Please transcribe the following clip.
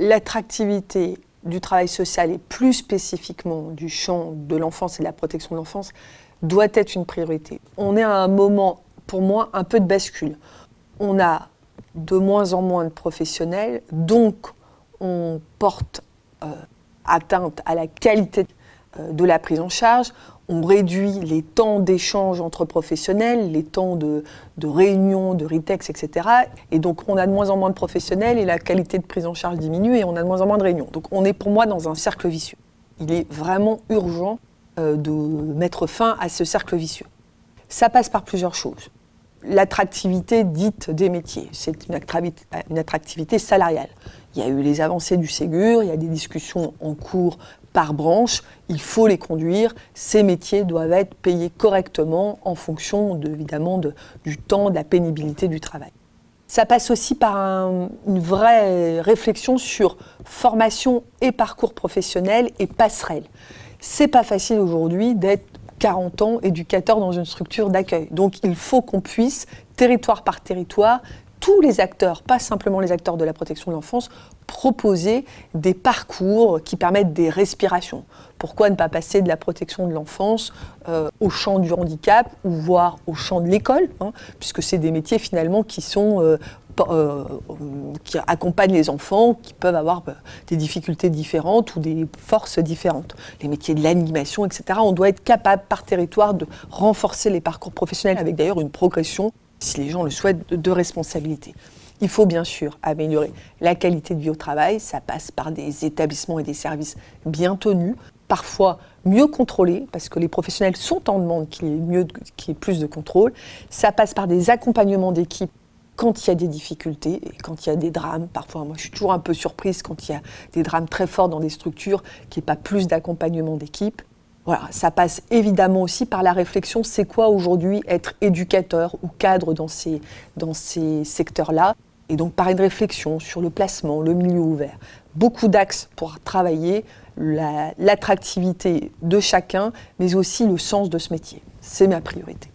L'attractivité du travail social et plus spécifiquement du champ de l'enfance et de la protection de l'enfance doit être une priorité. On est à un moment, pour moi, un peu de bascule. On a de moins en moins de professionnels, donc on porte atteinte à la qualité de la prise en charge. On réduit les temps d'échange entre professionnels, les temps de réunion, de ritex, etc. Et donc, on a de moins en moins de professionnels et la qualité de prise en charge diminue et on a de moins en moins de réunions. Donc, on est pour moi dans un cercle vicieux. Il est vraiment urgent de mettre fin à ce cercle vicieux. Ça passe par plusieurs choses. L'attractivité dite des métiers, c'est une attractivité salariale. Il y a eu les avancées du Ségur, il y a des discussions en cours par branche, il faut les conduire. Ces métiers doivent être payés correctement en fonction évidemment du temps, de la pénibilité du travail. Ça passe aussi par une vraie réflexion sur formation et parcours professionnel et passerelle. C'est pas facile aujourd'hui d'être 40 ans éducateur dans une structure d'accueil. Donc il faut qu'on puisse, territoire par territoire, tous les acteurs, pas simplement les acteurs de la protection de l'enfance, proposer des parcours qui permettent des respirations. Pourquoi ne pas passer de la protection de l'enfance au champ du handicap ou voire au champ de l'école, puisque c'est des métiers finalement qui accompagnent les enfants, qui peuvent avoir des difficultés différentes ou des forces différentes. Les métiers de l'animation, etc. On doit être capable par territoire de renforcer les parcours professionnels avec d'ailleurs une progression, si les gens le souhaitent, de responsabilité. Il faut bien sûr améliorer la qualité de vie au travail. Ça passe par des établissements et des services bien tenus, parfois mieux contrôlés, parce que les professionnels sont en demande qu'il y ait plus de contrôle. Ça passe par des accompagnements d'équipe quand il y a des difficultés et quand il y a des drames. Parfois, moi, je suis toujours un peu surprise quand il y a des drames très forts dans des structures, qu'il n'y ait pas plus d'accompagnement d'équipe. Voilà, ça passe évidemment aussi par la réflexion, c'est quoi aujourd'hui être éducateur ou cadre dans ces secteurs-là, et donc par une réflexion sur le placement, le milieu ouvert. Beaucoup d'axes pour travailler l'attractivité de chacun, mais aussi le sens de ce métier. C'est ma priorité.